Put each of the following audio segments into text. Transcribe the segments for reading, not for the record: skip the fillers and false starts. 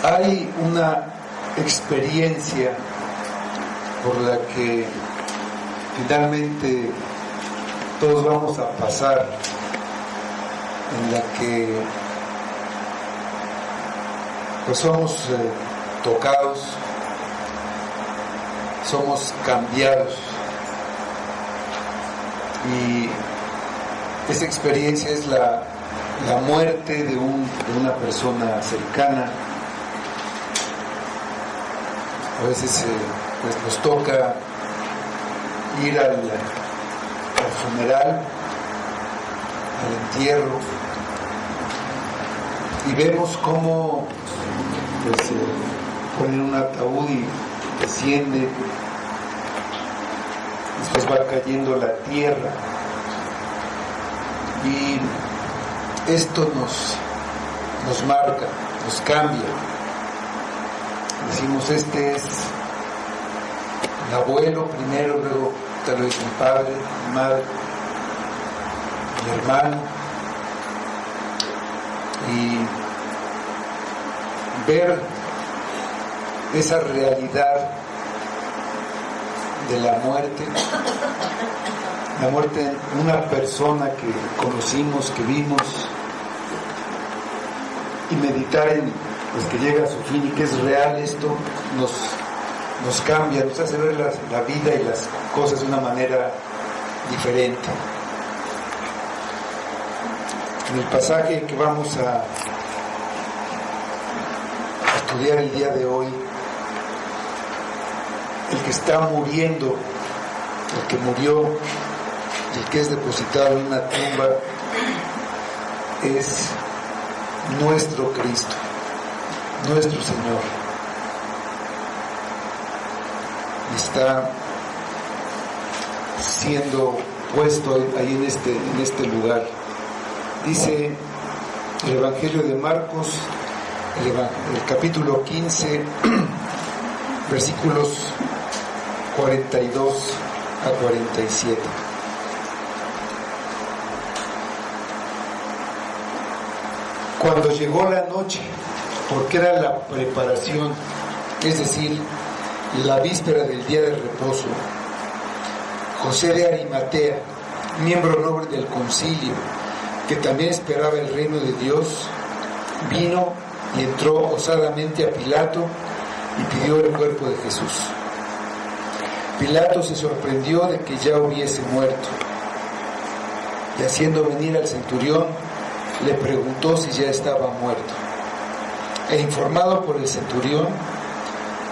Hay una experiencia por la que finalmente todos vamos a pasar, en la que pues somos tocados, somos cambiados, y esa experiencia es la muerte de una persona cercana. A veces pues nos toca ir al funeral, al entierro, y vemos cómo pues ponen un ataúd y desciende, después va cayendo la tierra, y esto nos marca, nos cambia. Decimos, este es el abuelo primero, luego tal vez mi padre, mi madre, mi hermano, y ver esa realidad de la muerte de una persona que conocimos, que vimos, y meditar en pues que llega a su fin y que es real, esto nos cambia, nos hace ver la vida y las cosas de una manera diferente. En el pasaje que vamos a estudiar el día de hoy, el que está muriendo, el que murió y el que es depositado en una tumba es nuestro Cristo, nuestro Señor. Está siendo puesto ahí en este lugar. Dice el Evangelio de Marcos, el capítulo 15, versículos 42 a 47. Cuando llegó la noche, porque era la preparación, es decir, la víspera del día de reposo, José de Arimatea, miembro noble del concilio, que también esperaba el reino de Dios, vino y entró osadamente a Pilato y pidió el cuerpo de Jesús. Pilato se sorprendió de que ya hubiese muerto, y haciendo venir al centurión, le preguntó si ya estaba muerto. E informado por el centurión,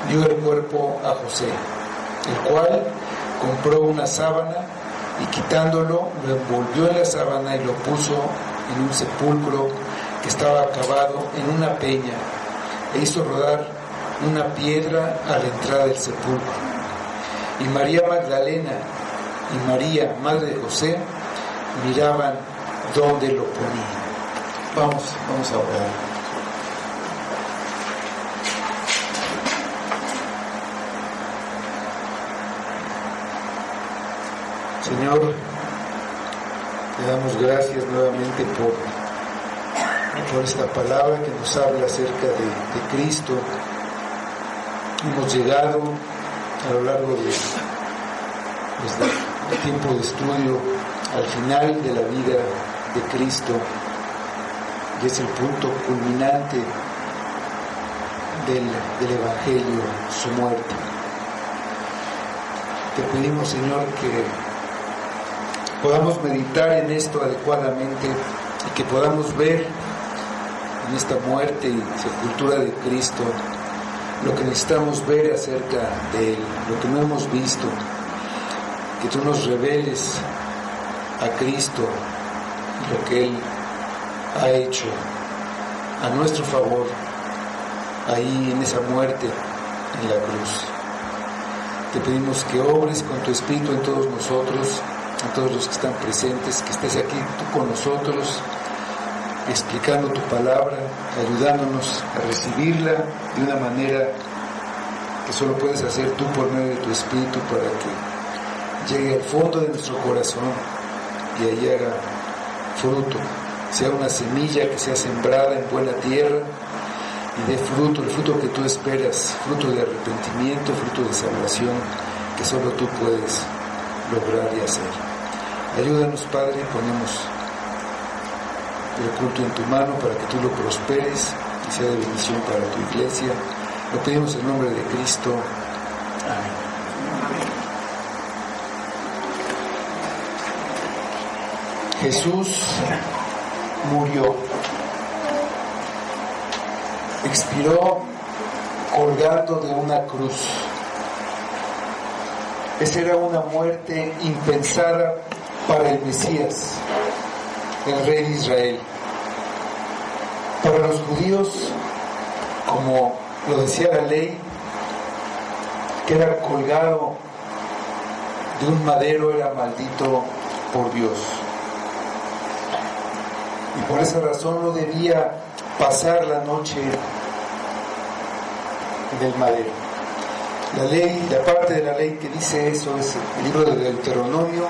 dio el cuerpo a José, el cual compró una sábana y quitándolo, lo envolvió en la sábana y lo puso en un sepulcro que estaba acabado en una peña, e hizo rodar una piedra a la entrada del sepulcro. Y María Magdalena y María, madre de José, miraban dónde lo ponían. Vamos a orar. Señor, te damos gracias nuevamente por esta palabra que nos habla acerca de Cristo. Hemos llegado a lo largo del tiempo de estudio al final de la vida de Cristo, y es el punto culminante del Evangelio, su muerte. Te pedimos, Señor, que podamos meditar en esto adecuadamente y que podamos ver en esta muerte y sepultura de Cristo lo que necesitamos ver acerca de Él, lo que no hemos visto, que tú nos reveles a Cristo lo que Él ha hecho a nuestro favor ahí en esa muerte en la cruz. Te pedimos que obres con tu Espíritu en todos nosotros, en todos los que están presentes, que estés aquí tú con nosotros, explicando tu palabra, ayudándonos a recibirla de una manera que solo puedes hacer tú por medio de tu Espíritu, para que llegue al fondo de nuestro corazón y ahí haga fruto, sea una semilla que sea sembrada en buena tierra y dé fruto, el fruto que tú esperas, fruto de arrepentimiento, fruto de salvación, que solo tú puedes lograr y hacer. Ayúdanos, Padre, ponemos el culto en tu mano para que tú lo prosperes y sea de bendición para tu iglesia. Lo pedimos en nombre de Cristo. Amén. Jesús murió, expiró colgando de una cruz. Esa era una muerte impensada para el Mesías, el Rey de Israel. Para los judíos, como lo decía la ley, que era colgado de un madero era maldito por Dios. Y por esa razón no debía pasar la noche en el madero. La ley, la parte de la ley que dice eso es el libro de Deuteronomio,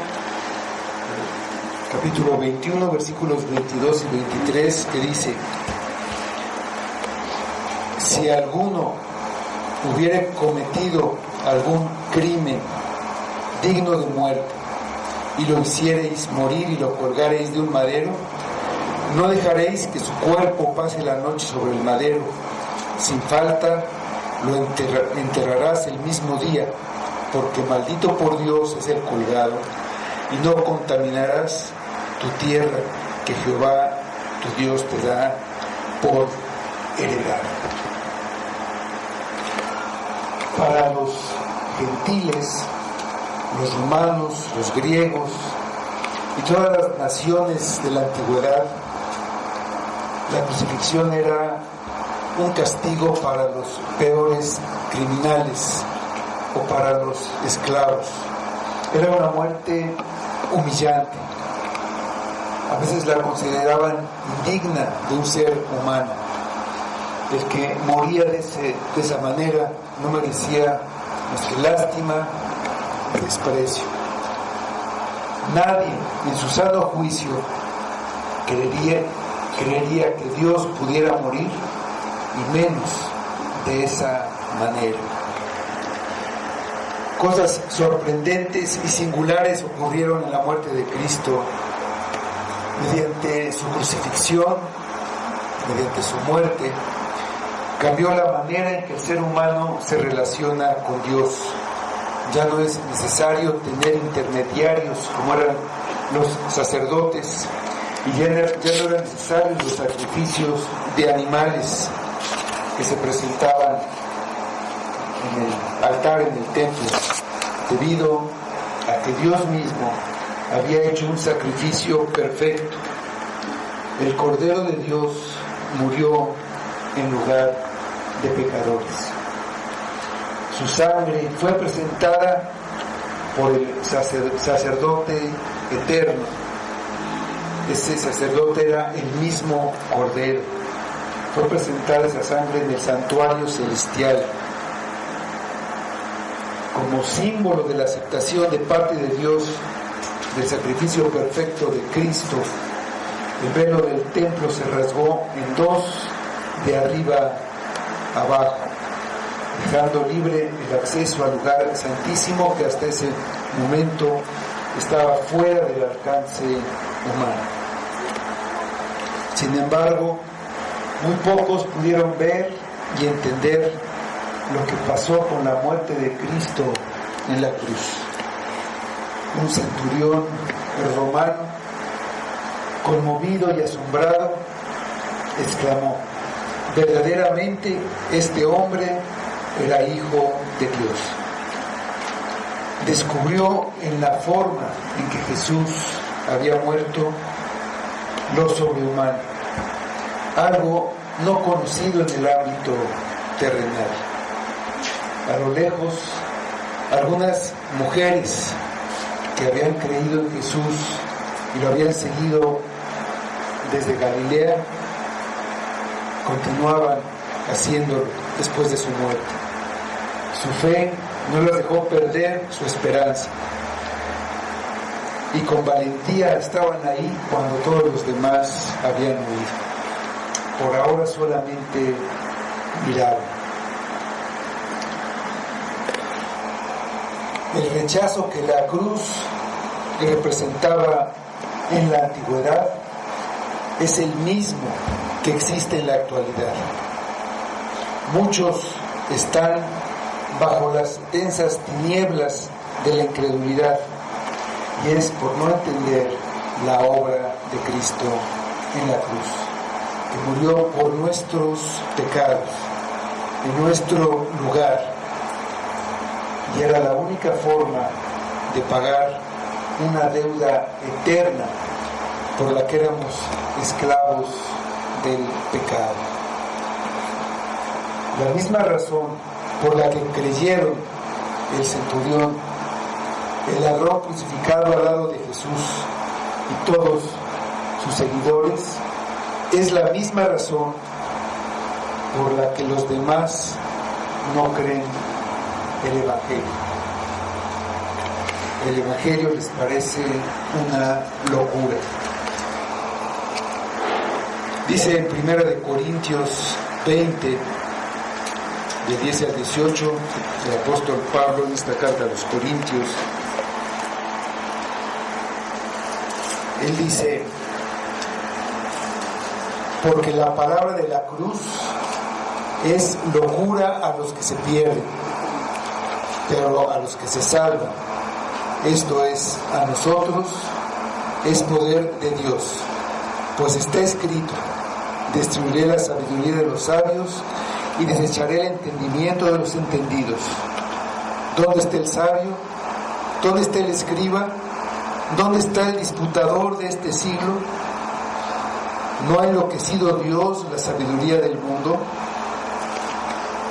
capítulo 21, versículos 22 y 23, que dice: si alguno hubiere cometido algún crimen digno de muerte y lo hiciereis morir y lo colgareis de un madero, no dejaréis que su cuerpo pase la noche sobre el madero. Sin falta lo enterrarás el mismo día, porque maldito por Dios es el colgado, y no contaminarás tu tierra que Jehová tu Dios te da por heredad. Para los gentiles, los romanos, los griegos y todas las naciones de la antigüedad, la crucifixión era un castigo para los peores criminales o para los esclavos. Era una muerte humillante. A veces la consideraban indigna de un ser humano. El que moría de esa manera no merecía más que lástima y desprecio. Nadie en su sano juicio creería que Dios pudiera morir, y menos de esa manera. Cosas sorprendentes y singulares ocurrieron en la muerte de Cristo. Mediante su crucifixión, mediante su muerte, cambió la manera en que el ser humano se relaciona con Dios. Ya no es necesario tener intermediarios como eran los sacerdotes, y ya no eran necesarios los sacrificios de animales que se presentaban en el altar, en el templo, debido a que Dios mismo había hecho un sacrificio perfecto. El Cordero de Dios murió en lugar de pecadores. Su sangre fue presentada por el sacerdote eterno. Ese sacerdote era el mismo Cordero. Fue presentada esa sangre en el santuario celestial como símbolo de la aceptación de parte de Dios del sacrificio perfecto de Cristo. El velo del templo se rasgó en dos, de arriba abajo, dejando libre el acceso al lugar santísimo que hasta ese momento estaba fuera del alcance humano. Sin embargo, muy pocos pudieron ver y entender lo que pasó con la muerte de Cristo en la cruz. Un centurión romano, conmovido y asombrado, exclamó: verdaderamente este hombre era hijo de Dios. Descubrió en la forma en que Jesús había muerto lo sobrehumano, algo no conocido en el ámbito terrenal. A lo lejos, algunas mujeres que habían creído en Jesús y lo habían seguido desde Galilea, continuaban haciéndolo después de su muerte. Su fe no les dejó perder su esperanza, y con valentía estaban ahí cuando todos los demás habían huido. Por ahora solamente miraban. El rechazo que la cruz representaba en la antigüedad es el mismo que existe en la actualidad. Muchos están bajo las densas tinieblas de la incredulidad, y es por no entender la obra de Cristo en la cruz, que murió por nuestros pecados, en nuestro lugar, y era la única forma de pagar una deuda eterna por la que éramos esclavos del pecado. La misma razón por la que creyeron el centurión, el ladrón crucificado al lado de Jesús y todos sus seguidores, es la misma razón por la que los demás no creen el Evangelio. El Evangelio les parece una locura. Dice en 1 Corintios 20, de 10 al 18, el apóstol Pablo en esta carta a los Corintios, él dice: porque la palabra de la cruz es locura a los que se pierden, pero a los que se salvan, esto es, a nosotros, es poder de Dios. Pues está escrito: destruiré la sabiduría de los sabios y desecharé el entendimiento de los entendidos. ¿Dónde está el sabio? ¿Dónde está el escriba? ¿Dónde está el disputador de este siglo? ¿No ha enloquecido Dios la sabiduría del mundo?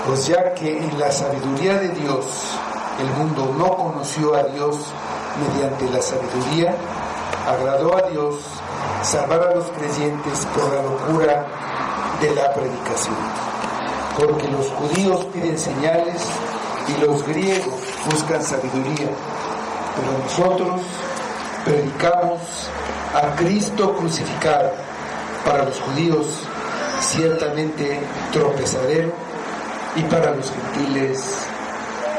Pues ya que en la sabiduría de Dios el mundo no conoció a Dios mediante la sabiduría, agradó a Dios salvar a los creyentes por la locura de la predicación. Porque los judíos piden señales y los griegos buscan sabiduría, pero nosotros predicamos a Cristo crucificado, para los judíos ciertamente tropezadero y para los gentiles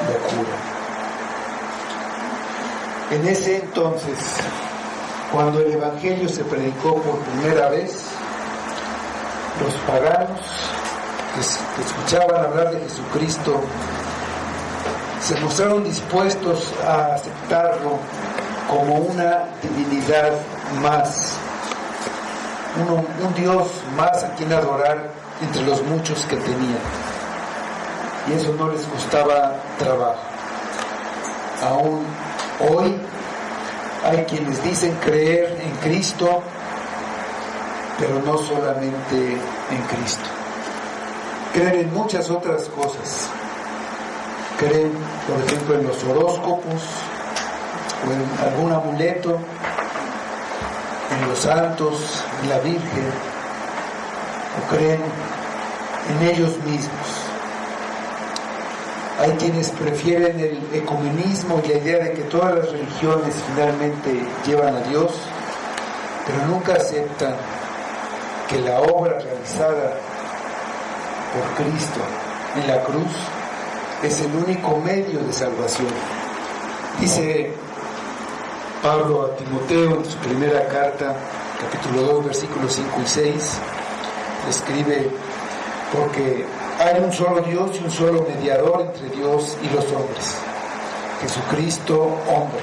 locura. En ese entonces, cuando el Evangelio se predicó por primera vez, los paganos que escuchaban hablar de Jesucristo se mostraron dispuestos a aceptarlo como una divinidad más, un Dios más a quien adorar entre los muchos que tenían. Y eso no les costaba trabajo. Aún hoy hay quienes dicen creer en Cristo, pero no solamente en Cristo. Creen en muchas otras cosas. Creen, por ejemplo, en los horóscopos, o en algún amuleto, en los santos, en la Virgen, o creen en ellos mismos. Hay quienes prefieren el ecumenismo y la idea de que todas las religiones finalmente llevan a Dios, pero nunca aceptan que la obra realizada por Cristo en la cruz es el único medio de salvación. Dice Pablo a Timoteo en su primera carta, capítulo 2, versículos 5 y 6, escribe: porque hay un solo Dios y un solo mediador entre Dios y los hombres, Jesucristo hombre,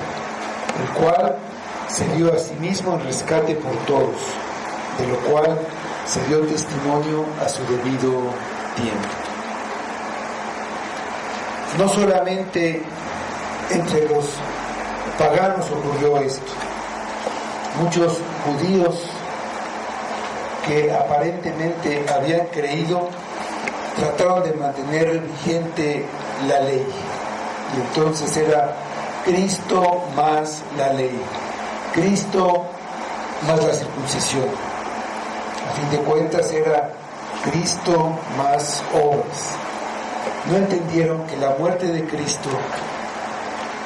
el cual se dio a sí mismo en rescate por todos, de lo cual se dio testimonio a su debido tiempo. No solamente entre los paganos ocurrió esto. Muchos judíos que aparentemente habían creído trataron de mantener vigente la ley, y entonces era Cristo más la ley, Cristo más la circuncisión. A fin de cuentas era Cristo más obras. No entendieron que la muerte de Cristo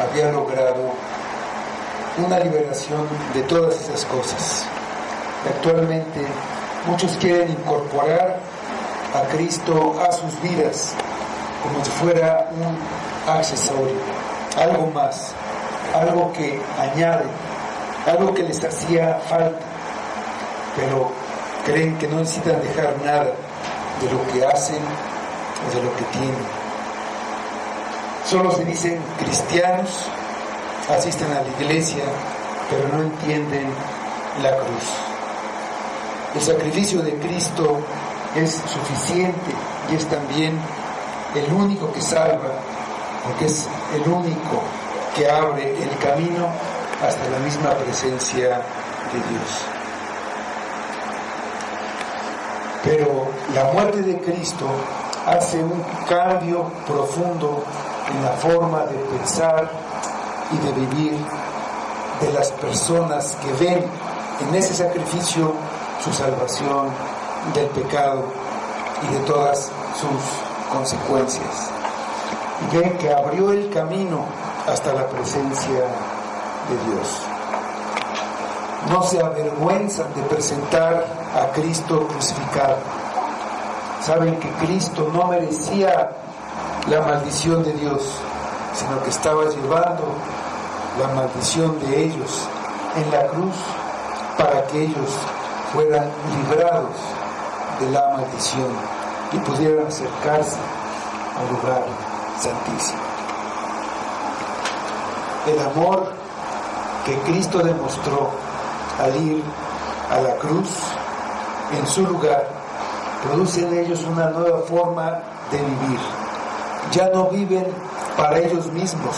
había logrado una liberación de todas esas cosas. Actualmente muchos quieren incorporar a Cristo a sus vidas como si fuera un accesorio, algo más, algo que añade, algo que les hacía falta, pero creen que no necesitan dejar nada de lo que hacen o de lo que tienen. Solo se dicen cristianos, asisten a la iglesia, pero no entienden la cruz. El sacrificio de Cristo es suficiente y es también el único que salva, porque es el único que abre el camino hasta la misma presencia de Dios. Pero la muerte de Cristo hace un cambio profundo en la forma de pensar y de vivir de las personas que ven en ese sacrificio su salvación del pecado y de todas sus consecuencias. Y ven que abrió el camino hasta la presencia de Dios. No se avergüenzan de presentar a Cristo crucificado. Saben que Cristo no merecía la maldición de Dios, sino que estaba llevando la maldición de ellos en la cruz para que ellos fueran librados de la maldición y pudieran acercarse al lugar santísimo. El amor que Cristo demostró al ir a la cruz en su lugar produce en ellos una nueva forma de vivir. Ya no viven para ellos mismos,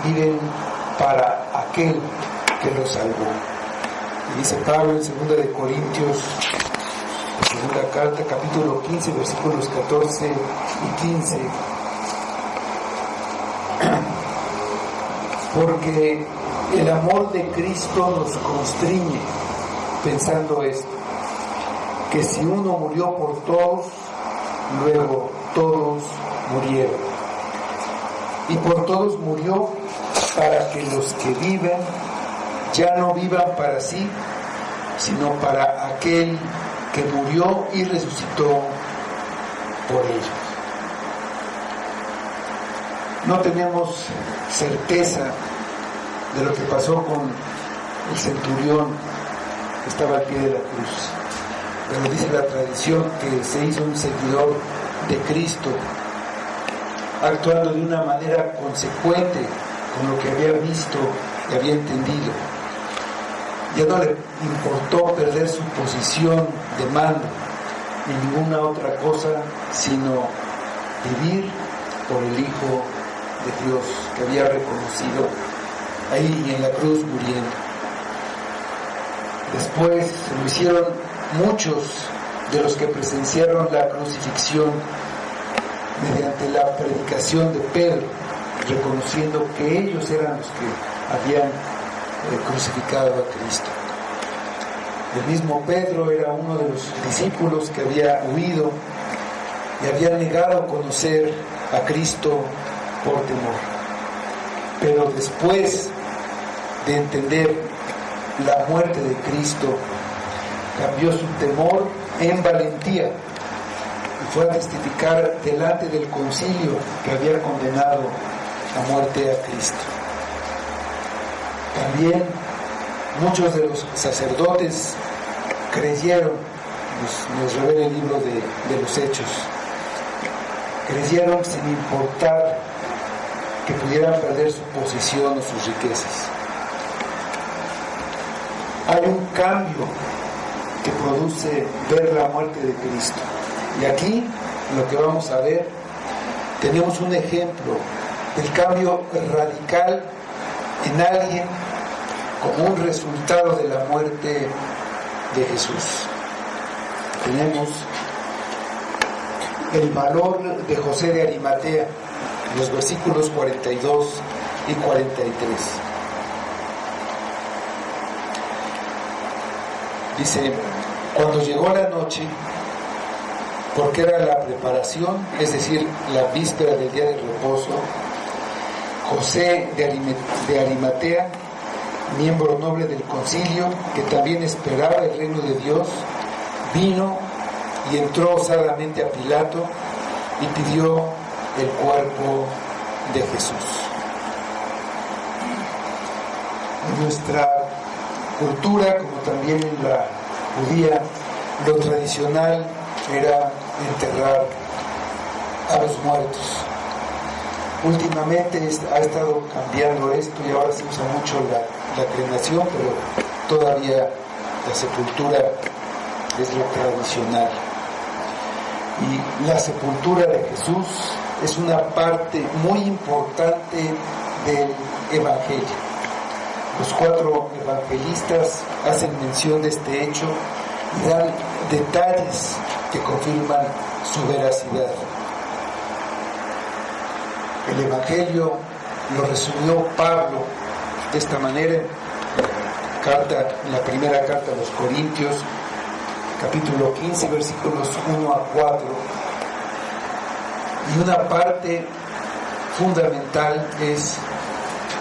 viven para aquel que los salvó. Y dice Pablo en 2 de Corintios, segunda carta, capítulo 15, versículos 14 y 15. Porque el amor de Cristo nos constriñe, pensando esto, que si uno murió por todos, luego todos murieron. Y por todos murió para que los que viven ya no vivan para sí, sino para aquel que murió y resucitó por ellos. No tenemos certeza de lo que pasó con el centurión que estaba al pie de la cruz, pero dice la tradición que se hizo un seguidor de Cristo, actuando de una manera consecuente con lo que había visto y había entendido. Ya no le importó perder su posición de mando ni ninguna otra cosa, sino vivir por el Hijo de Dios que había reconocido ahí en la cruz muriendo. Después lo hicieron muchos de los que presenciaron la crucifixión mediante la predicación de Pedro, reconociendo que ellos eran los que habían crucificado a Cristo. El mismo Pedro era uno de los discípulos que había huido y había negado conocer a Cristo por temor. Pero después de entender la muerte de Cristo, cambió su temor en valentía y fue a testificar delante del concilio que había condenado a muerte a Cristo. También muchos de los sacerdotes creyeron, nos revela el libro de los Hechos, creyeron sin importar que pudieran perder su posición o sus riquezas. Hay un cambio que produce ver la muerte de Cristo. Y aquí, lo que vamos a ver, tenemos un ejemplo del cambio radical en alguien como un resultado de la muerte de Jesús. Tenemos el valor de José de Arimatea, los versículos 42 y 43. Dice: cuando llegó la noche, porque era la preparación, es decir, la víspera del día de reposo, José de Arimatea, miembro noble del concilio, que también esperaba el reino de Dios, vino y entró osadamente a Pilato y pidió el cuerpo de Jesús. En nuestra cultura, como también en la judía, lo tradicional era enterrar a los muertos. Últimamente ha estado cambiando esto y ahora se usa mucho la cremación, pero todavía la sepultura es lo tradicional. Y la sepultura de Jesús es una parte muy importante del Evangelio. Los 4 evangelistas hacen mención de este hecho y dan detalles que confirman su veracidad. El Evangelio lo resumió Pablo de esta manera en la primera carta a los Corintios, capítulo 15, versículos 1 a 4. Y una parte fundamental es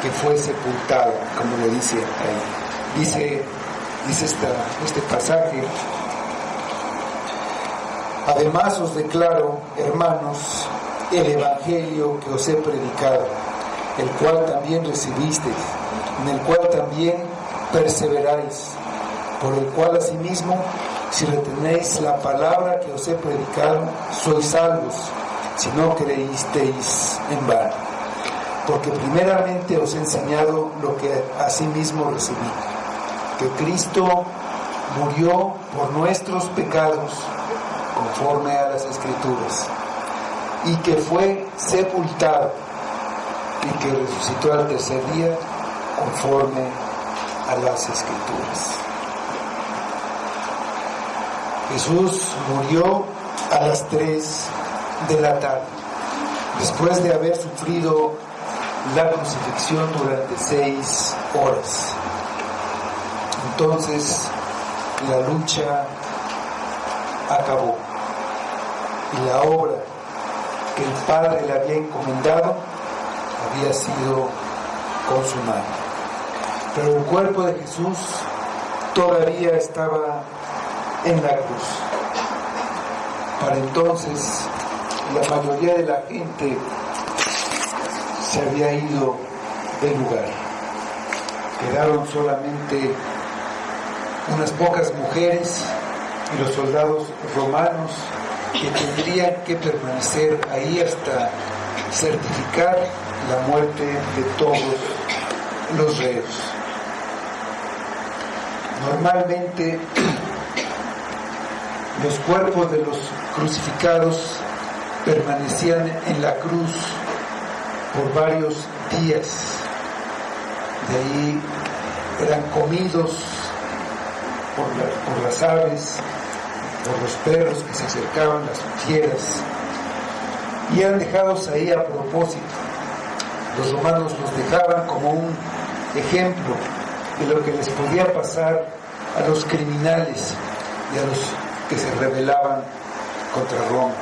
que fue sepultado, como lo dice ahí. Dice este pasaje: además os declaro, hermanos, el Evangelio que os he predicado, el cual también recibisteis, en el cual también perseveráis, por el cual asimismo, si retenéis la palabra que os he predicado, sois salvos, si no creísteis en vano. Porque primeramente os he enseñado lo que asimismo recibí, que Cristo murió por nuestros pecados, conforme a las Escrituras, y que fue sepultado, y que resucitó al tercer día, conforme a las Escrituras. Jesús murió a las 3 de la tarde, después de haber sufrido la crucifixión durante 6 horas. Entonces la lucha acabó y la obra que el Padre le había encomendado había sido consumada. Pero el cuerpo de Jesús todavía estaba en la cruz. Para entonces la mayoría de la gente se había ido del lugar. Quedaron solamente unas pocas mujeres y los soldados romanos, que tendrían que permanecer ahí hasta certificar la muerte de todos los reos. Normalmente los cuerpos de los crucificados permanecían en la cruz por varios días. De ahí eran comidos por las aves, por los perros que se acercaban, las fieras, y eran dejados ahí a propósito. Los romanos los dejaban como un ejemplo de lo que les podía pasar a los criminales y a los que se rebelaban contra Roma.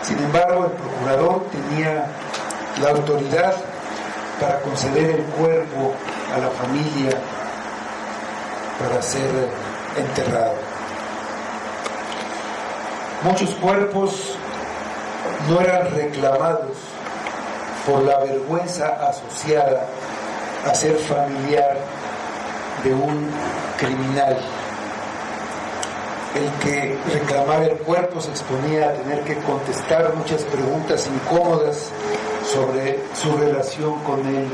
Sin embargo, el procurador tenía la autoridad para conceder el cuerpo a la familia para ser enterrado. Muchos cuerpos no eran reclamados por la vergüenza asociada a ser familiar de un criminal. El que reclamaba el cuerpo se exponía a tener que contestar muchas preguntas incómodas sobre su relación con el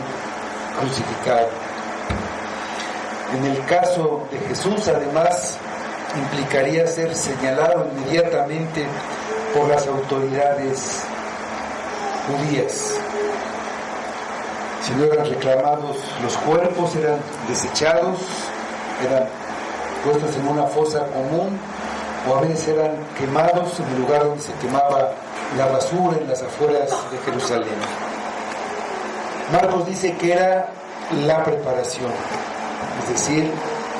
crucificado. En el caso de Jesús, además, implicaría ser señalado inmediatamente por las autoridades judías. Si no eran reclamados los cuerpos, eran desechados, eran puestos en una fosa común, o a veces eran quemados en el lugar donde se quemaba la basura, en las afueras de Jerusalén. Marcos dice que era la preparación, es decir,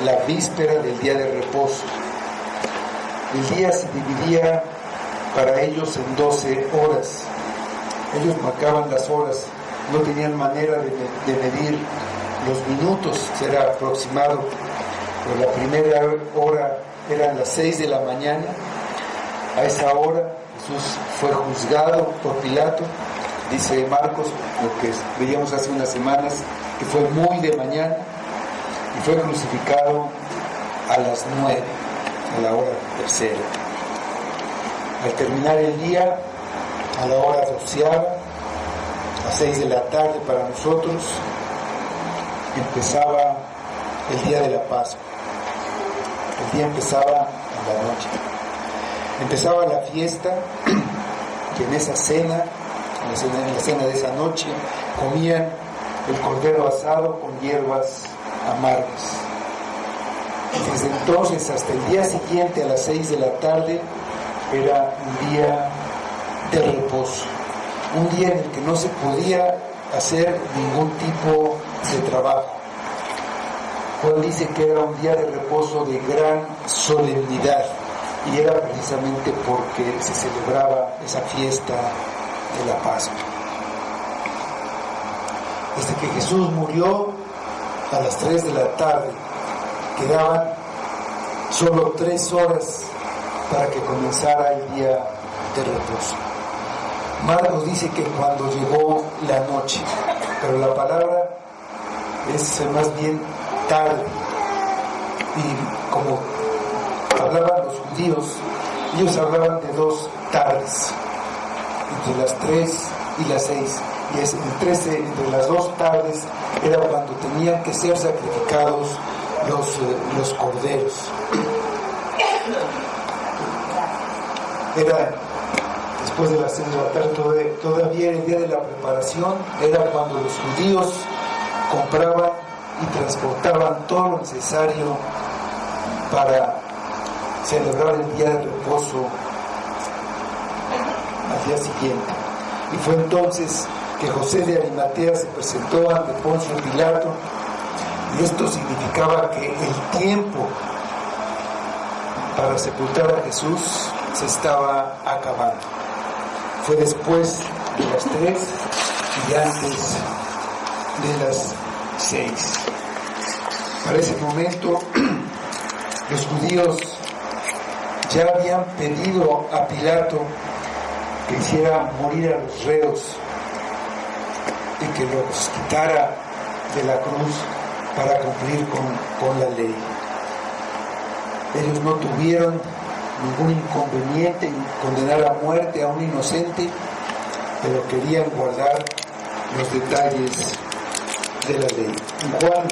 la víspera del día de reposo. El día se dividía para ellos en 12 horas. Ellos marcaban las horas, no tenían manera de medir los minutos, era aproximado. Pero la primera hora eran las 6 de la mañana A esa hora Jesús fue juzgado por Pilato, dice Marcos, lo que veíamos hace unas semanas, que fue muy de mañana, y fue crucificado a las 9, a la hora tercera. Al terminar el día, a la hora 12ª, a 6 de la tarde para nosotros, empezaba el día de la Pascua. El día empezaba en la noche. Empezaba la fiesta, y en esa cena, en la cena de esa noche, comían el cordero asado con hierbas amargas. Desde entonces hasta el día siguiente, a las 6 de la tarde, era un día de reposo, un día en el que no se podía hacer ningún tipo de trabajo. Juan dice que era un día de reposo de gran solemnidad, y era precisamente porque se celebraba esa fiesta de la Pascua. Desde que Jesús murió a las 3 de la tarde, quedaban solo 3 horas para que comenzara el día de reposo. Marcos dice que cuando llegó la noche, pero la palabra es más bien tarde, y como hablaban los judíos, ellos hablaban de 2 tardes, entre las 3 y las 6, y es entre las 2 tardes era cuando tenían que ser sacrificados los corderos. Era después de las 6 de la tarde, todavía el día de la preparación, era cuando los judíos compraban y transportaban todo lo necesario para celebrar el día de reposo al día siguiente. Y fue entonces que José de Arimatea se presentó ante Poncio Pilato, y esto significaba que el tiempo para sepultar a Jesús se estaba acabando. Fue después de las 3 y antes de las 6. Para ese momento, los judíos ya habían pedido a Pilato que hiciera morir a los reos y que los quitara de la cruz para cumplir con la ley. Ellos no tuvieron ningún inconveniente en condenar a muerte a un inocente, pero querían guardar los detalles de la ley. En Juan,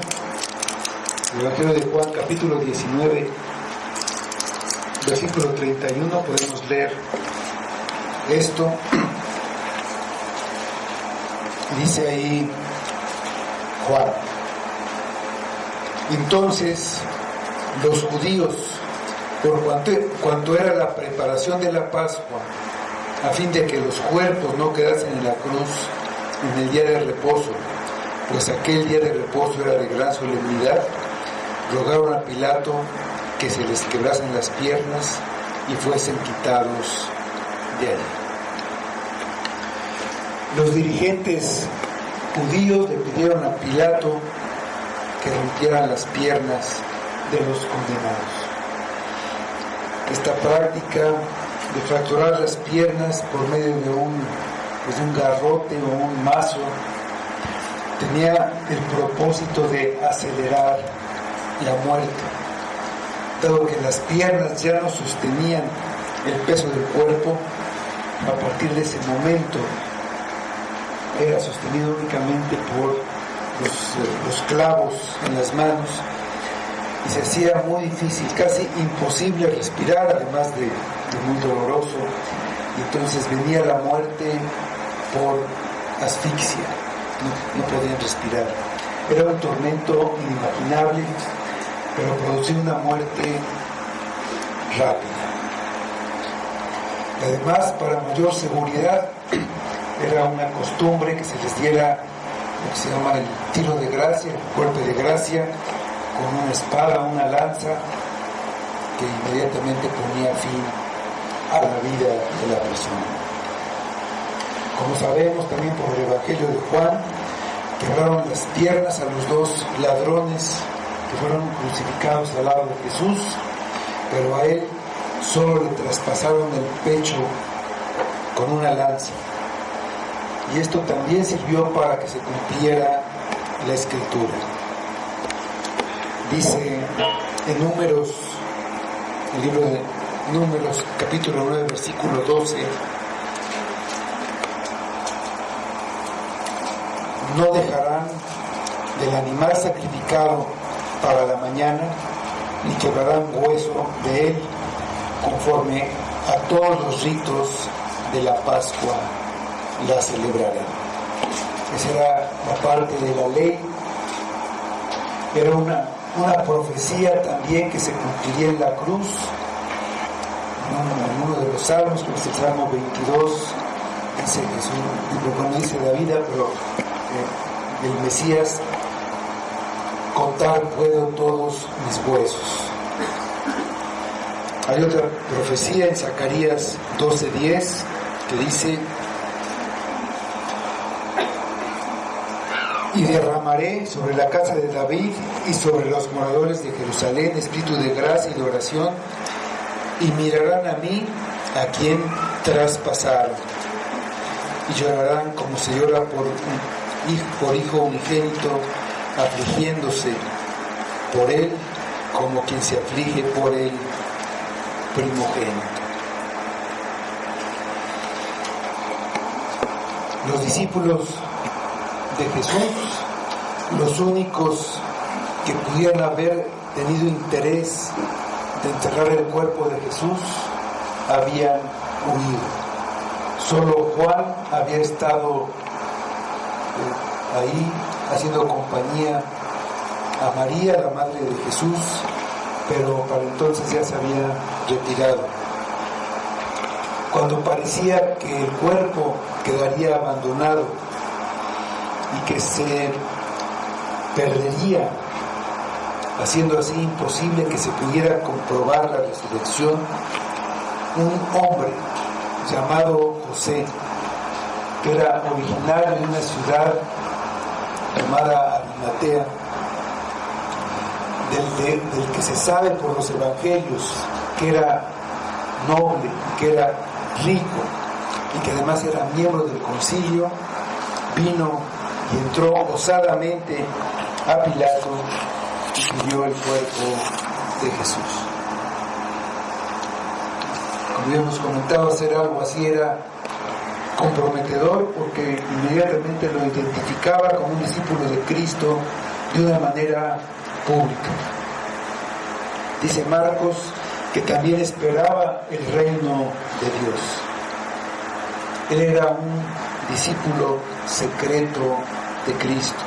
el Evangelio de Juan, capítulo 19, versículo 31, podemos leer esto. Dice ahí Juan: entonces los judíos, por cuanto era la preparación de la Pascua, a fin de que los cuerpos no quedasen en la cruz en el día de reposo, pues aquel día de reposo era de gran solemnidad, rogaron a Pilato que se les quebrasen las piernas y fuesen quitados de allí. Los dirigentes judíos le pidieron a Pilato que rompieran las piernas de los condenados. Esta práctica de fracturar las piernas por medio de un garrote o un mazo tenía el propósito de acelerar la muerte, dado que las piernas ya no sostenían el peso del cuerpo. A partir de ese momento era sostenido únicamente por los clavos en las manos, y se hacía muy difícil, casi imposible respirar, además de muy doloroso, y entonces venía la muerte por asfixia, no podían respirar. Era un tormento inimaginable, pero producía una muerte rápida. Además, para mayor seguridad, era una costumbre que se les diera lo que se llama el tiro de gracia, el golpe de gracia, con una espada, una lanza, que inmediatamente ponía fin a la vida de la persona. Como sabemos también por el Evangelio de Juan, quebraron las piernas a los 2 ladrones que fueron crucificados al lado de Jesús, pero a él solo le traspasaron el pecho con una lanza. Y esto también sirvió para que se cumpliera la Escritura. Dice en Números, el libro de Números, capítulo 9, versículo 12, no dejarán del animal sacrificado para la mañana, ni quebrarán hueso de él, conforme a todos los ritos de la Pascua la celebrarán. Esa era la parte de la ley. Era una profecía también que se cumpliría en la cruz. En uno de los salmos, que es el Salmo 22, dice que es un libro, cuando dice David, pero del Mesías: contar puedo todos mis huesos. Hay otra profecía en Zacarías 12:10 que dice: y derramaré sobre la casa de David y sobre los moradores de Jerusalén espíritu de gracia y de oración, y mirarán a mí, a quien traspasaron, y llorarán como se llora por hijo unigénito, afligiéndose por él como quien se aflige por el primogénito. Los discípulos de Jesús, los únicos que pudieran haber tenido interés de enterrar el cuerpo de Jesús, habían huido. Solo Juan había estado ahí haciendo compañía a María, la madre de Jesús, pero para entonces ya se había retirado. Cuando parecía que el cuerpo quedaría abandonado y que se perdería, haciendo así imposible que se pudiera comprobar la resurrección, un hombre llamado José, que era originario de una ciudad llamada Arimatea, del que se sabe por los evangelios que era noble, que era rico y que además era miembro del concilio, vino y entró osadamente a Pilato y pidió el cuerpo de Jesús. Como habíamos comentado, hacer algo así era comprometedor, porque inmediatamente lo identificaba como un discípulo de Cristo de una manera pública. Dice Marcos que también esperaba el reino de Dios. Él era un discípulo secreto de Cristo.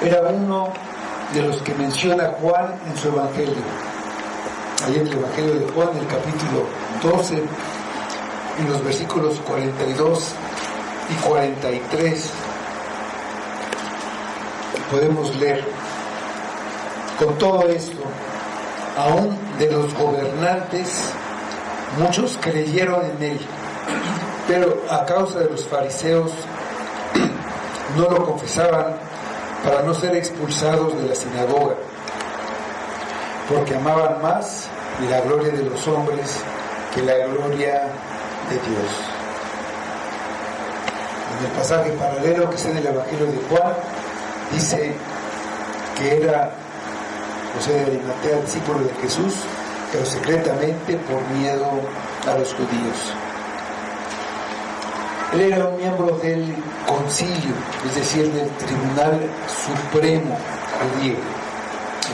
Era uno de los que menciona Juan en su evangelio. Ahí en el evangelio de Juan, en el capítulo 12, en los versículos 42 y 43, podemos leer: con todo esto, aún de los gobernantes, muchos creyeron en él, pero a causa de los fariseos no lo confesaban para no ser expulsados de la sinagoga, porque amaban más la gloria de los hombres que la gloria de Dios. En el pasaje paralelo que está en el Evangelio de Juan, dice que era José de Arimatea, discípulo de Jesús, pero secretamente por miedo a los judíos. Él era un miembro del concilio, es decir, del Tribunal Supremo judío,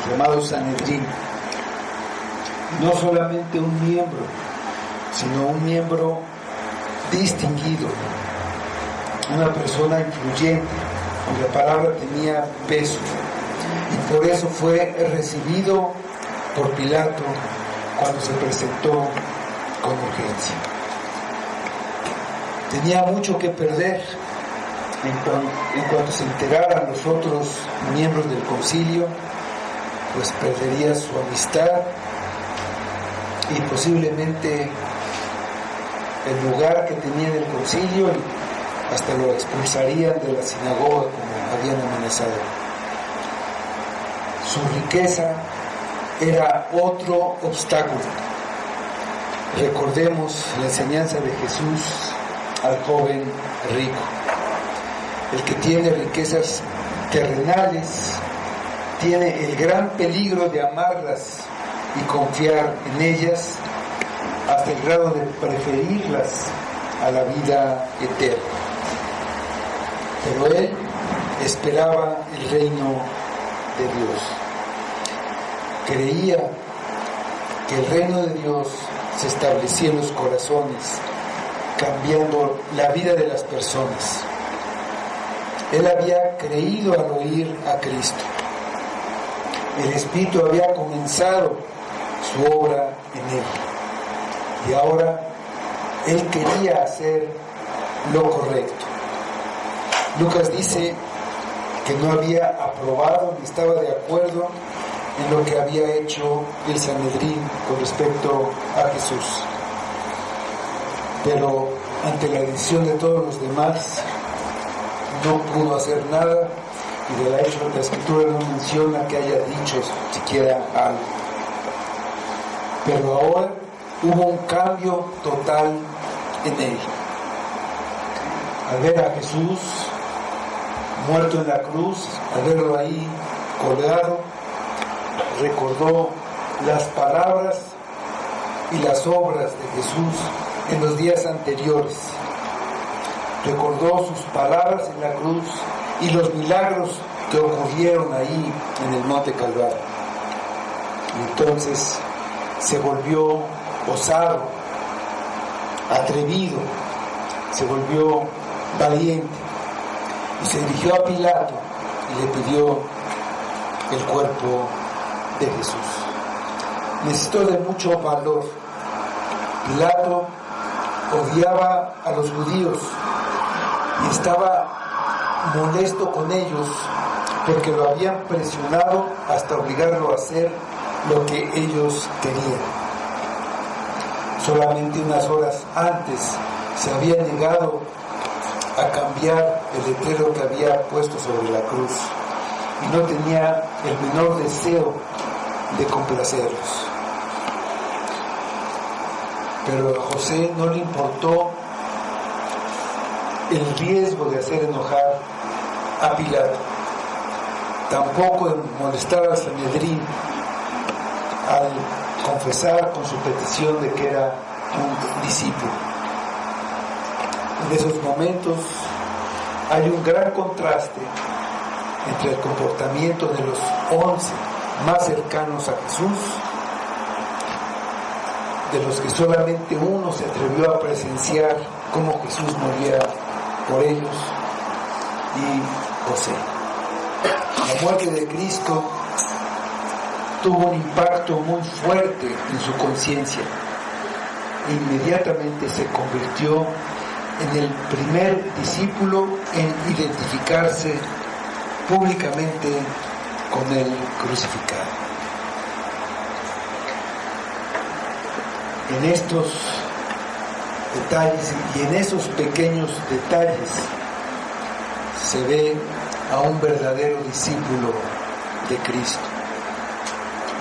el llamado Sanedrín. No solamente un miembro, sino un miembro distinguido, una persona influyente, cuya palabra tenía peso, y por eso fue recibido por Pilato cuando se presentó con urgencia. Tenía mucho que perder en cuanto se enteraran los otros miembros del concilio, pues perdería su amistad y posiblemente el lugar que tenía en el concilio, y hasta lo expulsarían de la sinagoga como habían amenazado. Su riqueza era otro obstáculo, recordemos la enseñanza de Jesús al joven rico, el que tiene riquezas terrenales, tiene el gran peligro de amarlas y confiar en ellas hasta el grado de preferirlas a la vida eterna. Pero él esperaba el reino de Dios. Creía que el reino de Dios se establecía en los corazones, cambiando la vida de las personas. Él había creído al oír a Cristo. El Espíritu había comenzado su obra en él. Y ahora él quería hacer lo correcto. Lucas dice que no había aprobado ni estaba de acuerdo en lo que había hecho el Sanedrín con respecto a Jesús. Pero ante la decisión de todos los demás, no pudo hacer nada, y de hecho la Escritura no menciona que haya dicho siquiera algo. Pero ahora hubo un cambio total en él. Al ver a Jesús muerto en la cruz, al verlo ahí colgado, recordó las palabras y las obras de Jesús en los días anteriores. Recordó sus palabras en la cruz y los milagros que ocurrieron ahí en el Monte Calvario. Y entonces se volvió osado, atrevido, se volvió valiente y se dirigió a Pilato y le pidió el cuerpo de Jesús. Necesitó de mucho valor. Pilato odiaba a los judíos y estaba molesto con ellos porque lo habían presionado hasta obligarlo a hacer lo que ellos querían. Solamente unas horas antes se había negado a cambiar el letrero que había puesto sobre la cruz y no tenía el menor deseo de complacerlos. Pero a José no le importó el riesgo de hacer enojar a Pilato, tampoco de molestar al Sanedrín al confesar con su petición de que era un discípulo. En esos momentos hay un gran contraste entre el comportamiento de los 11 más cercanos a Jesús, de los que solamente uno se atrevió a presenciar cómo Jesús moría por ellos, y José. La muerte de Cristo tuvo un impacto muy fuerte en su conciencia e inmediatamente se convirtió en el primer discípulo en identificarse públicamente con el crucificado. En estos detalles y en esos pequeños detalles se ve a un verdadero discípulo de Cristo.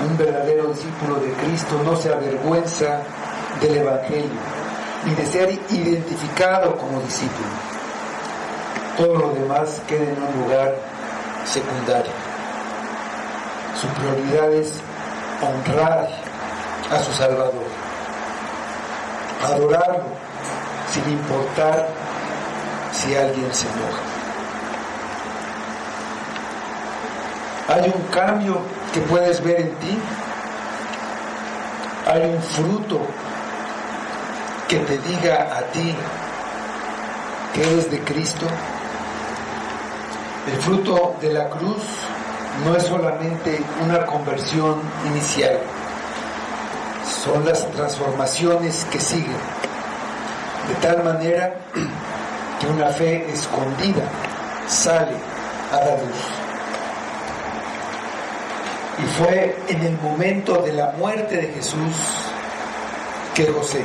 Un verdadero discípulo de Cristo no se avergüenza del Evangelio ni de ser identificado como discípulo. Todo lo demás queda en un lugar secundario. Su prioridad es honrar a su Salvador, adorarlo sin importar si alguien se enoja. Hay un cambio que puedes ver en ti, hay un fruto que te diga a ti que eres de Cristo. El fruto de la cruz no es solamente una conversión inicial, son las transformaciones que siguen, de tal manera que una fe escondida sale a la luz. Y fue en el momento de la muerte de Jesús que José,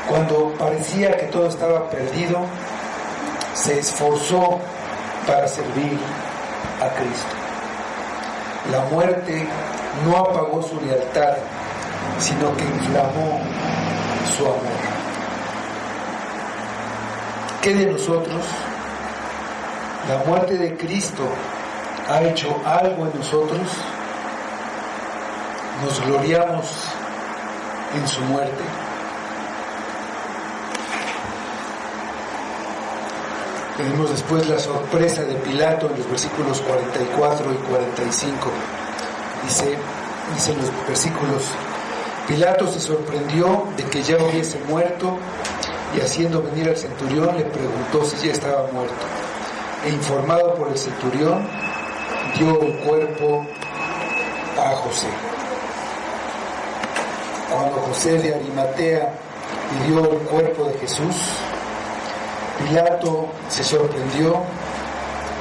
cuando parecía que todo estaba perdido, se esforzó para servir a Cristo. La muerte no apagó su lealtad, sino que inflamó su amor. ¿Qué de nosotros? ¿La muerte de Cristo ha hecho algo en nosotros? ¿Nos gloriamos en su muerte? Tenemos después la sorpresa de Pilato en los versículos 44 y 45. Dicen los versículos: Pilato se sorprendió de que ya hubiese muerto, y haciendo venir al centurión le preguntó si ya estaba muerto. E informado por el centurión, dio el cuerpo a José. Cuando José de Arimatea pidió el cuerpo de Jesús, Pilato se sorprendió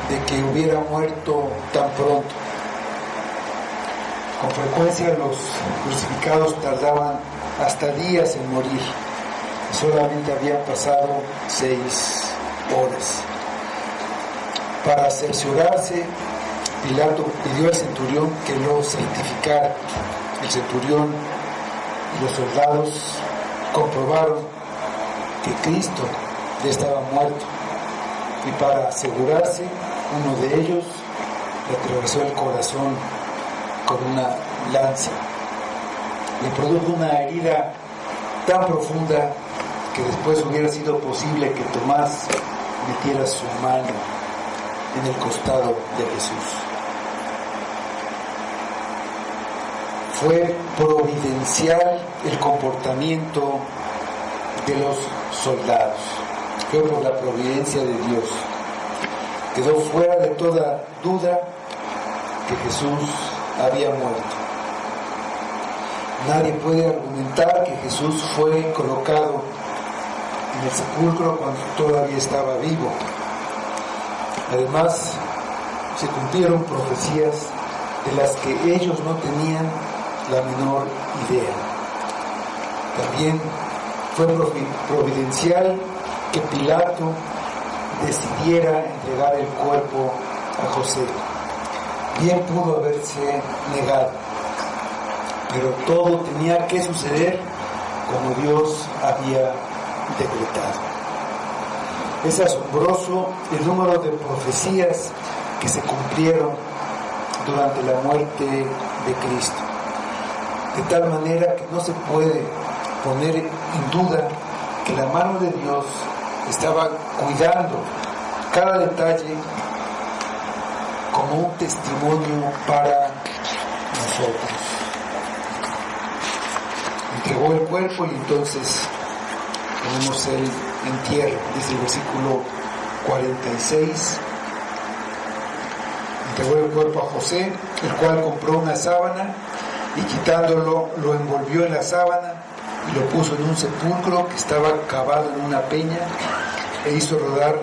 de que hubiera muerto tan pronto. Con frecuencia los crucificados tardaban hasta días en morir. Solamente habían pasado 6 horas. Para cerciorarse, Pilato pidió al centurión que lo certificara. El centurión y los soldados comprobaron que Cristo ya estaba muerto, y para asegurarse, uno de ellos le atravesó el corazón con una lanza. Le produjo una herida tan profunda que después hubiera sido posible que Tomás metiera su mano en el costado de Jesús. Fue providencial el comportamiento de los soldados. Fue por la providencia de Dios. Quedó fuera de toda duda que Jesús había muerto. Nadie puede argumentar que Jesús fue colocado en el sepulcro cuando todavía estaba vivo. Además, se cumplieron profecías de las que ellos no tenían la menor idea. También fue providencial que Pilato decidiera entregar el cuerpo a José. Bien pudo haberse negado, pero todo tenía que suceder como Dios había decretado. Es asombroso el número de profecías que se cumplieron durante la muerte de Cristo, de tal manera que no se puede poner en duda que la mano de Dios estaba cuidando cada detalle como un testimonio para nosotros. Entregó el cuerpo y entonces tenemos el entierro. Dice el versículo 46: entregó el cuerpo a José, el cual compró una sábana y quitándolo lo envolvió en la sábana y lo puso en un sepulcro que estaba cavado en una peña, e hizo rodar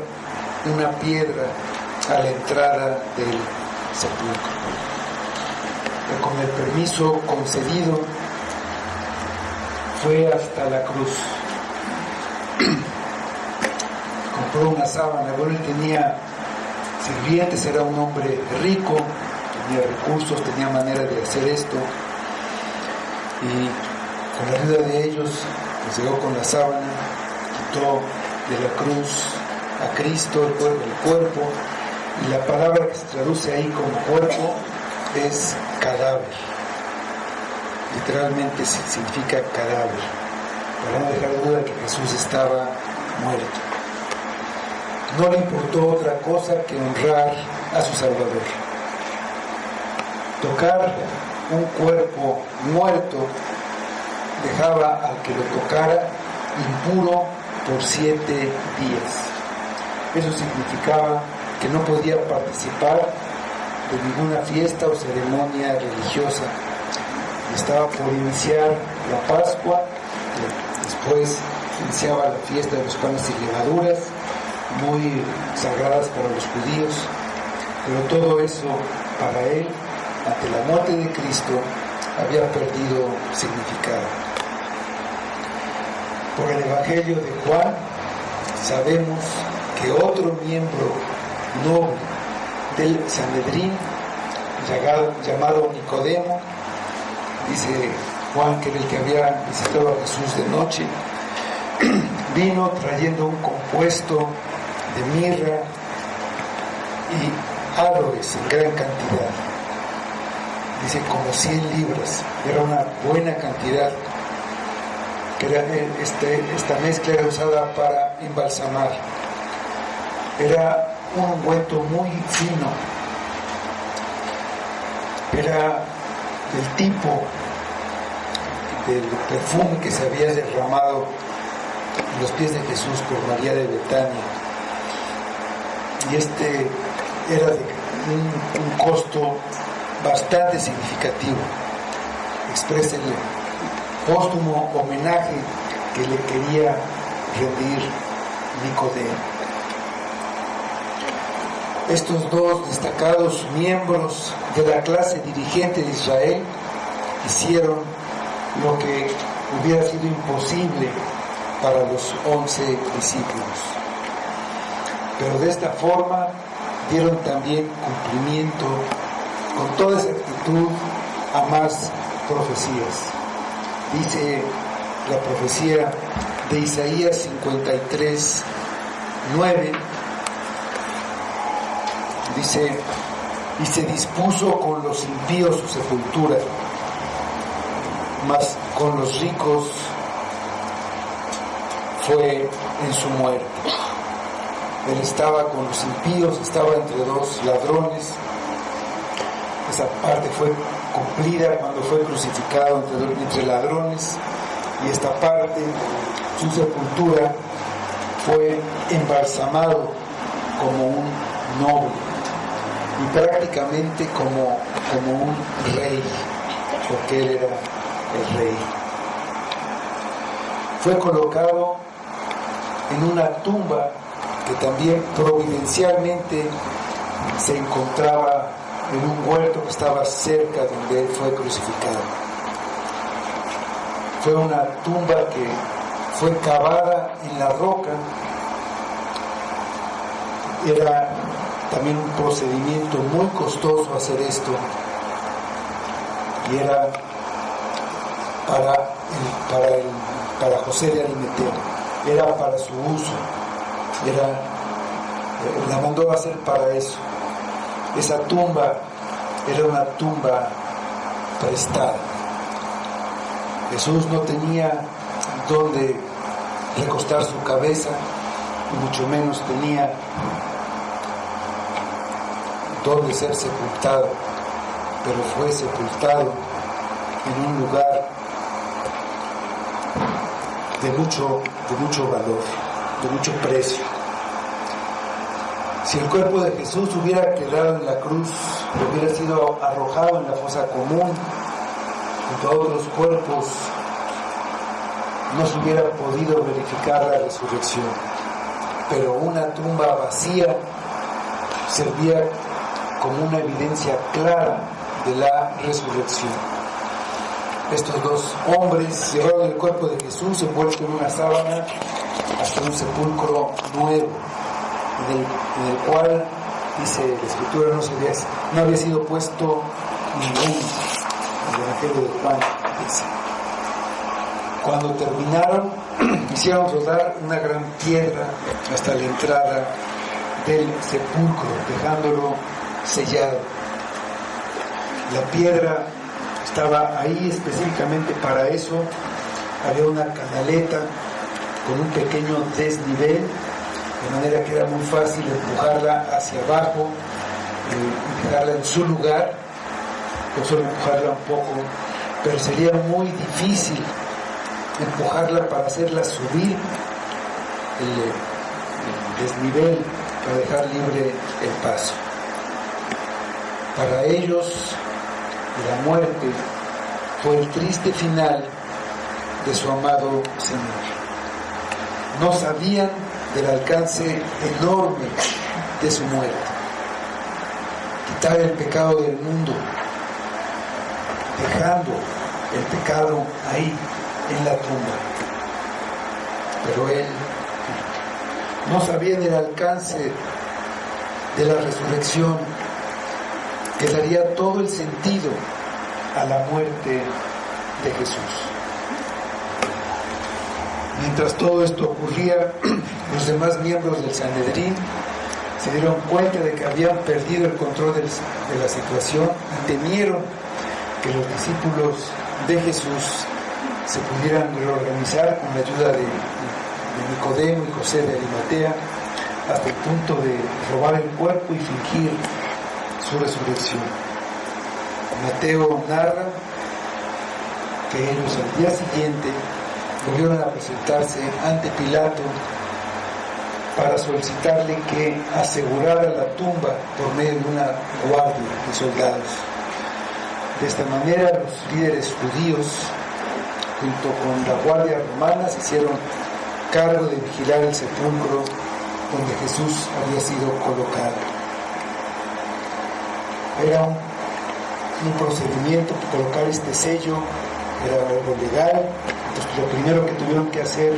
una piedra a la entrada del sepulcro. Pero con el permiso concedido fue hasta la cruz. Compró una sábana. Bueno, él tenía sirvientes, era un hombre rico, tenía recursos, tenía manera de hacer esto, y con la ayuda de ellos pues llegó con la sábana, quitó de la cruz a Cristo el cuerpo, y la palabra que se traduce ahí como cuerpo es cadáver. Literalmente significa cadáver, para no dejar duda de que Jesús estaba muerto. No le importó otra cosa que honrar a su Salvador. Tocar un cuerpo muerto dejaba al que lo tocara impuro por 7 días. Eso significaba que no podía participar de ninguna fiesta o ceremonia religiosa. Estaba por iniciar la Pascua, después iniciaba la fiesta de los panes y levaduras, muy sagradas para los judíos, pero todo eso para él, ante la muerte de Cristo, había perdido significado. Por el Evangelio de Juan sabemos que otro miembro noble del Sanedrín, llamado Nicodemo, dice Juan que era el que había visitado a Jesús de noche, vino trayendo un compuesto de mirra y aloes en gran cantidad. Dice como 100 libras, era una buena cantidad. Que era, esta mezcla era usada para embalsamar. Era un ungüento muy fino. Era del tipo del perfume que se había derramado en los pies de Jesús por María de Betania. Y este era de un costo bastante significativo. Expresa el póstumo homenaje que le quería rendir Nicodemo. Estos dos destacados miembros de la clase dirigente de Israel hicieron lo que hubiera sido imposible para los 11 discípulos. Pero de esta forma dieron también cumplimiento con toda exactitud a más profecías. Dice la profecía de Isaías 53, 9, dice: y se dispuso con los impíos su sepultura, mas con los ricos fue en su muerte. Él estaba con los impíos, estaba entre dos ladrones. Esa parte fue cumplida cuando fue crucificado entre ladrones, y esta parte, su sepultura, fue embalsamado como un noble y prácticamente como un rey, porque él era el rey. Fue colocado en una tumba que también providencialmente se encontraba en un huerto que estaba cerca donde él fue crucificado. Fue una tumba que fue cavada en la roca. Era también un procedimiento muy costoso hacer esto, y era para José de Arimatea, era para su uso, la mandó a hacer para eso. Esa tumba era una tumba prestada. Jesús no tenía donde recostar su cabeza, y mucho menos tenía donde ser sepultado, pero fue sepultado en un lugar de mucho valor, de mucho precio. Si el cuerpo de Jesús hubiera quedado en la cruz, hubiera sido arrojado en la fosa común, junto a otros cuerpos, no se hubiera podido verificar la resurrección. Pero una tumba vacía servía como una evidencia clara de la resurrección. Estos dos hombres llevaron el cuerpo de Jesús envuelto en una sábana hasta un sepulcro nuevo, en el cual, dice la Escritura, no había sido puesto ningún. El Evangelio de Juan dice. Cuando terminaron, hicieron rodar una gran piedra hasta la entrada del sepulcro, dejándolo sellado. La piedra estaba ahí específicamente para eso. Había una canaleta con un pequeño desnivel, de manera que era muy fácil empujarla hacia abajo, dejarla en su lugar, o solo empujarla un poco, pero sería muy difícil empujarla para hacerla subir el desnivel, para dejar libre el paso. Para ellos, la muerte fue el triste final de su amado Señor. No sabían del alcance enorme de su muerte. Quitar el pecado del mundo, dejando el pecado ahí en la tumba. Pero él no sabía del alcance de la resurrección, que daría todo el sentido a la muerte de Jesús. Mientras todo esto ocurría, los demás miembros del Sanedrín se dieron cuenta de que habían perdido el control de la situación y temieron que los discípulos de Jesús se pudieran reorganizar con la ayuda de Nicodemo y José de Arimatea hasta el punto de robar el cuerpo y fingir su resurrección. Mateo narra que ellos al día siguiente volvieron a presentarse ante Pilato para solicitarle que asegurara la tumba por medio de una guardia de soldados. De esta manera los líderes judíos, junto con la guardia romana, se hicieron cargo de vigilar el sepulcro donde Jesús había sido colocado. Era un procedimiento, colocar este sello era algo legal. Entonces, lo primero que tuvieron que hacer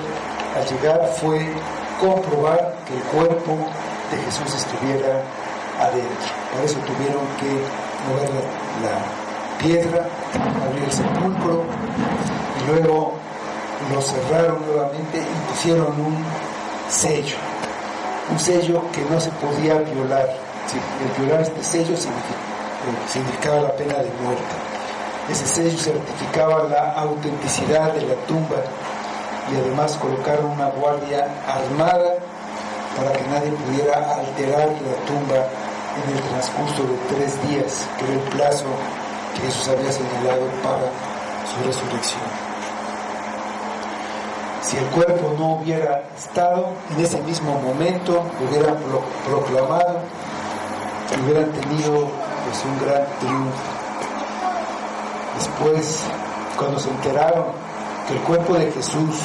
al llegar fue comprobar que el cuerpo de Jesús estuviera adentro. Por eso tuvieron que mover la piedra, abrir el sepulcro y luego lo cerraron nuevamente y pusieron un sello que no se podía violar. El violar este sello significaba la pena de muerte. Ese sello certificaba la autenticidad de la tumba y además colocaron una guardia armada para que nadie pudiera alterar la tumba en el transcurso de 3 días, que era el plazo que Jesús había señalado para su resurrección. Si el cuerpo no hubiera estado en ese mismo momento, lo hubieran proclamado, hubieran tenido pues un gran triunfo. Después, cuando se enteraron que el cuerpo de Jesús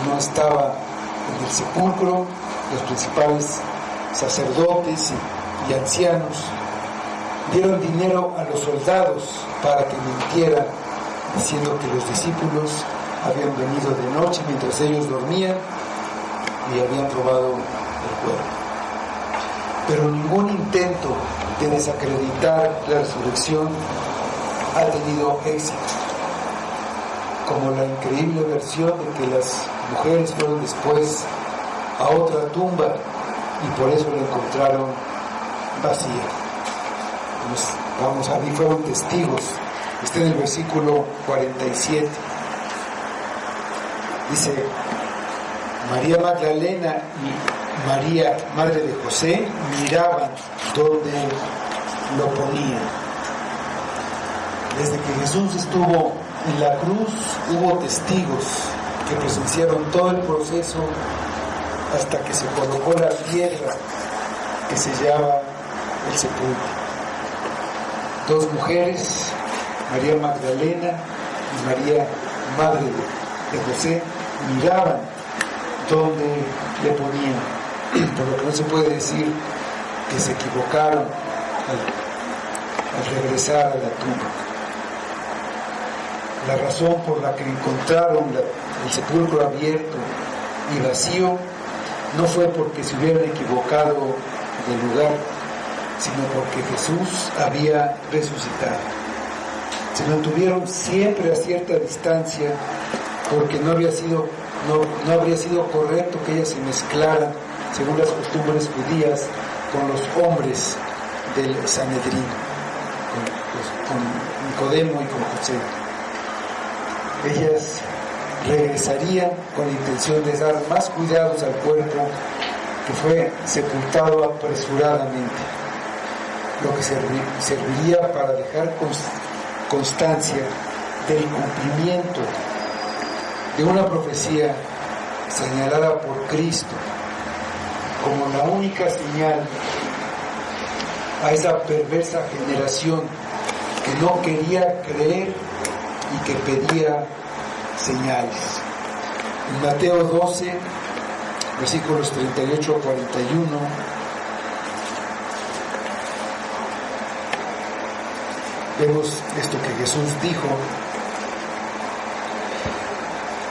no estaba en el sepulcro, los principales sacerdotes y ancianos dieron dinero a los soldados para que mintieran, diciendo que los discípulos habían venido de noche mientras ellos dormían y habían robado el cuerpo. Pero ningún intento de desacreditar la resurrección ha tenido éxito, como la increíble versión de que las mujeres fueron después a otra tumba y por eso la encontraron vacía. Vamos a ver, fueron testigos. Está en el versículo 47. Dice: María Magdalena y María, madre de José, miraban donde lo ponían. Desde que Jesús estuvo en la cruz, hubo testigos que presenciaron todo el proceso hasta que se colocó la piedra que sellaba el sepulcro. 2 mujeres, María Magdalena y María, madre de José, miraban donde le ponían, por lo que no se puede decir que se equivocaron al regresar a la tumba. La razón por la que encontraron el sepulcro abierto y vacío no fue porque se hubieran equivocado de lugar, sino porque Jesús había resucitado. Se mantuvieron siempre a cierta distancia porque no habría sido correcto que ellas se mezclaran, según las costumbres judías, con los hombres del Sanedrín, con Nicodemo y con José. Ellas regresarían con la intención de dar más cuidados al cuerpo que fue sepultado apresuradamente, lo que serviría para dejar constancia del cumplimiento de una profecía señalada por Cristo como la única señal a esa perversa generación que no quería creer y que pedía señales. En Mateo 12, versículos 38 a 41, vemos esto que Jesús dijo.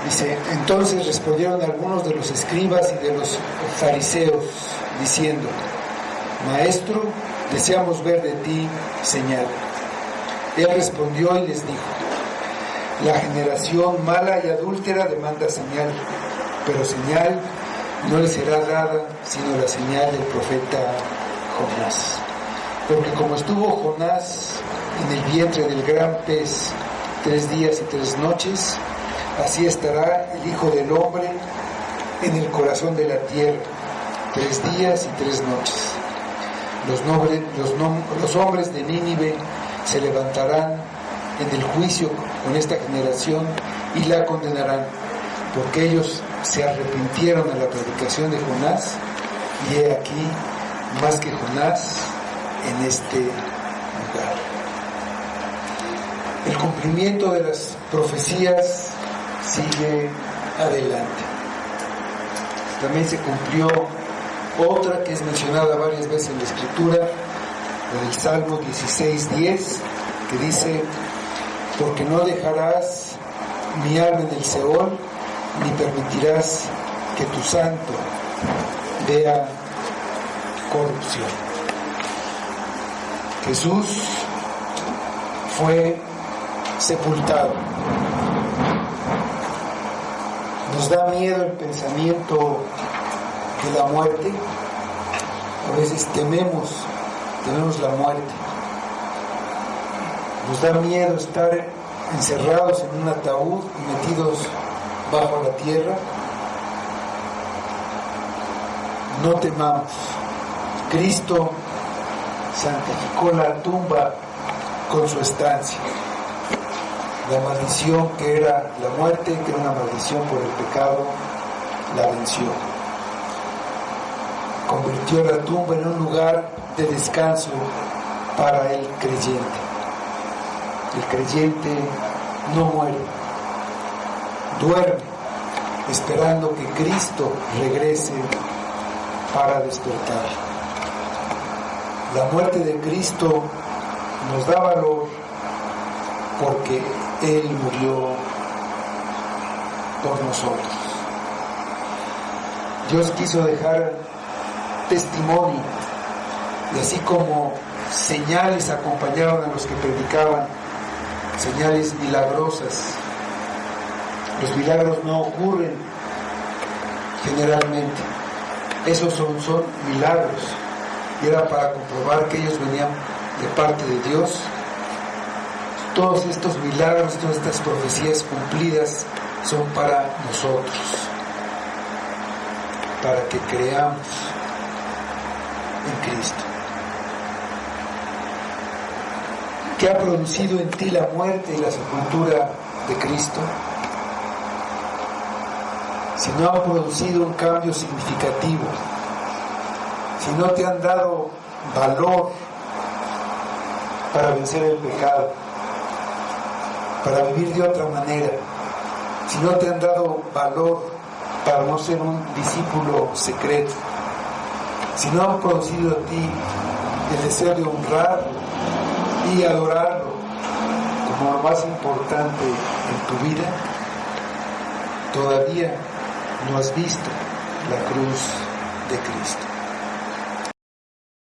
Dice: entonces respondieron algunos de los escribas y de los fariseos, diciendo: Maestro, deseamos ver de ti señal. Él respondió y les dijo: la generación mala y adúltera demanda señal, pero señal no le será dada sino la señal del profeta Jonás. Porque como estuvo Jonás en el vientre del gran pez 3 días y 3 noches, así estará el Hijo del Hombre en el corazón de la tierra 3 días y 3 noches. Los hombres de Nínive se levantarán en el juicio con esta generación y la condenarán, porque ellos se arrepintieron a la predicación de Jonás, y he aquí más que Jonás en este lugar. El cumplimiento de las profecías sigue adelante. También se cumplió otra que es mencionada varias veces en la Escritura, en el Salmo 16:10, que dice: porque no dejarás mi alma en el Seol, ni permitirás que tu santo vea corrupción. Jesús fue sepultado. Nos da miedo el pensamiento de la muerte. A veces tememos la muerte. Nos da miedo estar encerrados en un ataúd y metidos bajo la tierra. No temamos. Cristo santificó la tumba con su estancia. La maldición que era la muerte, que era una maldición por el pecado, la venció. Convirtió la tumba en un lugar de descanso para el creyente. El creyente no muere, duerme, esperando que Cristo regrese para despertar. La muerte de Cristo nos da valor porque Él murió por nosotros. Dios quiso dejar testimonio, y así como señales acompañaron a los que predicaban, señales milagrosas. Los milagros no ocurren generalmente. Esos son milagros, y era para comprobar que ellos venían de parte de Dios. Todos estos milagros, todas estas profecías cumplidas son para nosotros, para que creamos en Cristo. ¿Qué ha producido en ti la muerte y la sepultura de Cristo? Si no han producido un cambio significativo, si no te han dado valor para vencer el pecado, para vivir de otra manera, si no te han dado valor para no ser un discípulo secreto, si no han producido a ti el deseo de honrar y adorarlo como lo más importante en tu vida, todavía no has visto la cruz de Cristo.